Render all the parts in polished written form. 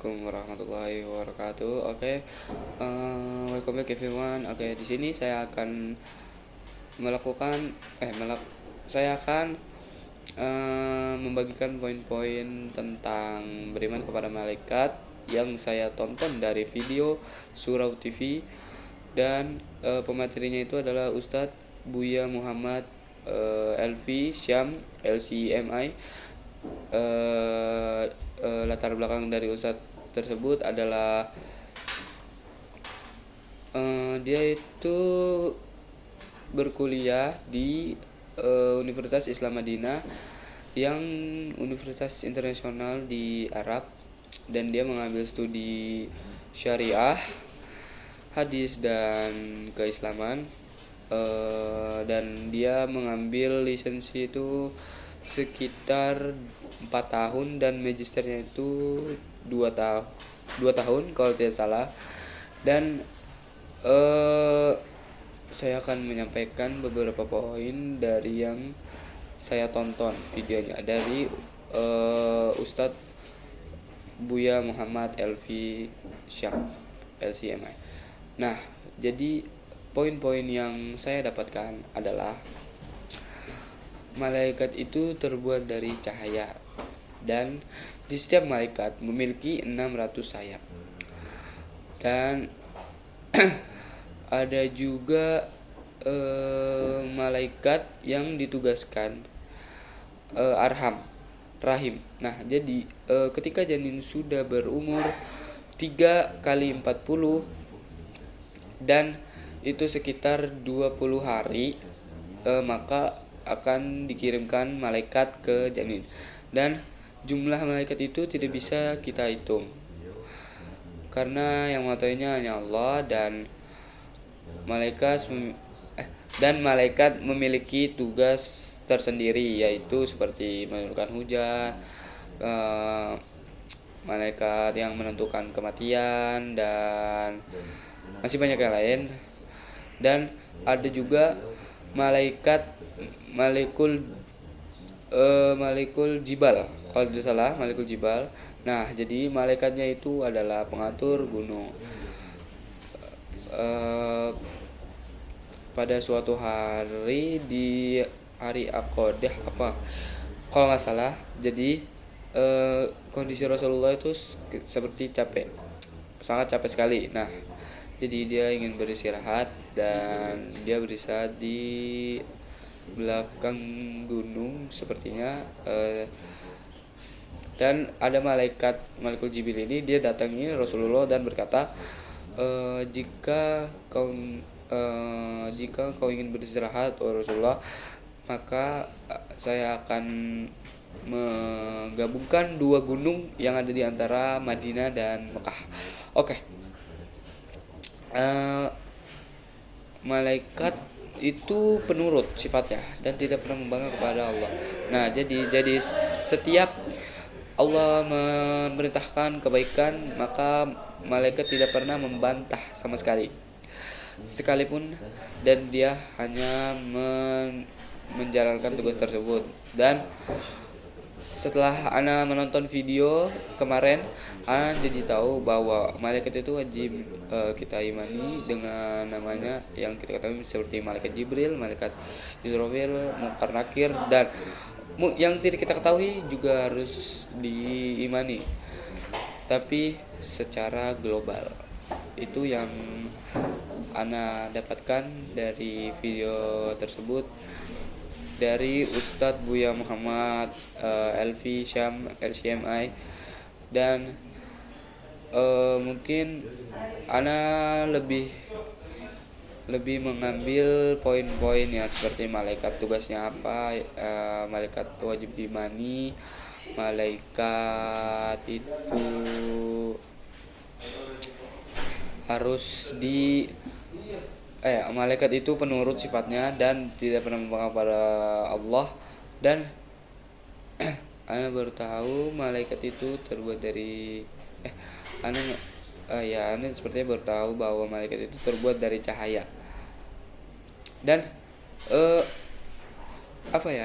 Assalamualaikum warahmatullahi wabarakatuh. Welcome back everyone. Di sini saya akan melakukan eh melak saya akan membagikan poin-poin tentang beriman kepada malaikat yang saya tonton dari video Surau TV, dan pematerinya itu adalah Ustadz Buya Muhammad Elvi Syam LCMI. Latar belakang dari Ustadz tersebut adalah dia itu berkuliah di Universitas Islam Madinah, yang universitas internasional di Arab, dan dia mengambil studi syariah, hadis dan keislaman, dan dia mengambil lisensi itu sekitar 4 tahun dan magisternya itu 2 tahun kalau tidak salah. Dan saya akan menyampaikan beberapa poin dari yang saya tonton videonya dari Ustadz Buya Muhammad Elvi Syam LCMI. Nah, jadi poin-poin yang saya dapatkan adalah malaikat itu terbuat dari cahaya, dan di setiap malaikat memiliki 600 sayap. Dan ada juga malaikat yang ditugaskan rahim. Nah, jadi ketika janin sudah berumur 3 kali 40 dan itu sekitar 20 hari, maka akan dikirimkan malaikat ke janin. Dan jumlah malaikat itu tidak bisa kita hitung, karena yang mengetahuinya hanya Allah. Dan malaikat memiliki tugas tersendiri, yaitu seperti menurunkan hujan, malaikat yang menentukan kematian, dan masih banyak yang lain. Dan ada juga Malikul Jibal, kalau tidak salah Malikul Jibal. Nah, jadi malaikatnya itu adalah pengatur gunung. Pada suatu hari, di hari Aqodah kalau nggak salah, jadi kondisi Rasulullah itu seperti sangat capek sekali. Nah, jadi dia ingin beristirahat, dan dia beristirahat di belakang gunung sepertinya. Dan ada Malikul Jibril ini, dia datangi Rasulullah dan berkata, jika kau ingin beristirahat, oh Rasulullah, maka saya akan menggabungkan 2 gunung yang ada di antara Madinah dan Mekah. Malaikat itu penurut sifatnya dan tidak pernah membangga kepada Allah. Nah, jadi setiap Allah memerintahkan kebaikan, maka malaikat tidak pernah membantah sama sekali, sekalipun, dan dia hanya menjalankan tugas tersebut. Dan setelah Ana menonton video kemarin, Ana jadi tahu bahwa malaikat itu wajib kita imani dengan namanya yang kita ketahui, seperti malaikat Jibril, malaikat Israfil, Munkar Nakir, dan yang tidak kita ketahui juga harus diimani, tapi secara global. Itu yang Ana dapatkan dari video tersebut dari Ustadz Buya Muhammad Elvi Syam LCMI. Dan mungkin Ana lebih mengambil poin-poin ya, seperti malaikat tugasnya apa, malaikat wajib diimani, malaikat itu harus malaikat itu penurut sifatnya dan tidak pernah membangga pada Allah. Dan Ana baru tahu malaikat itu terbuat dari Ana sepertinya baru tahu bahwa malaikat itu terbuat dari cahaya. Dan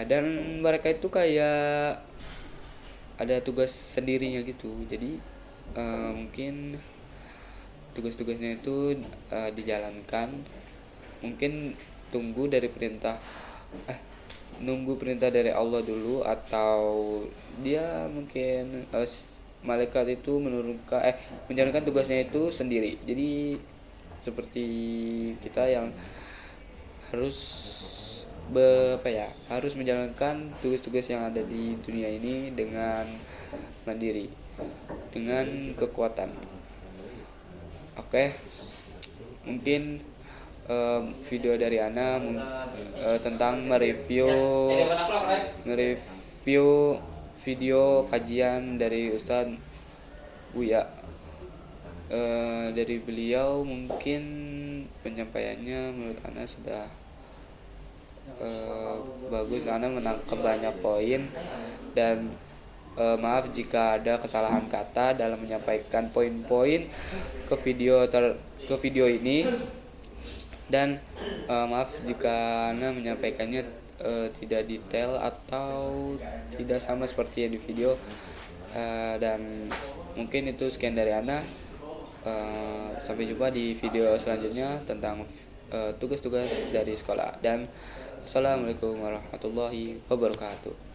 dan mereka itu kayak ada tugas sendirinya gitu. Jadi mungkin tugas-tugasnya itu dijalankan. Mungkin tunggu dari perintah nunggu perintah dari Allah dulu, atau dia mungkin malaikat itu menjalankan tugasnya itu sendiri. Jadi seperti kita yang harus harus menjalankan tugas-tugas yang ada di dunia ini dengan mandiri, dengan kekuatan. Oke, mungkin video dari Ana tentang mereview video kajian dari Ustadz Buya. Dari beliau mungkin penyampaiannya menurut Ana sudah bagus. Ana menangkap banyak poin, dan maaf jika ada kesalahan kata dalam menyampaikan poin-poin ke video ini, dan maaf jika Ana menyampaikannya tidak detail atau tidak sama seperti yang di video. Dan mungkin itu sekian dari Ana. Sampai jumpa di video selanjutnya tentang tugas-tugas dari sekolah, dan assalamualaikum warahmatullahi wabarakatuh.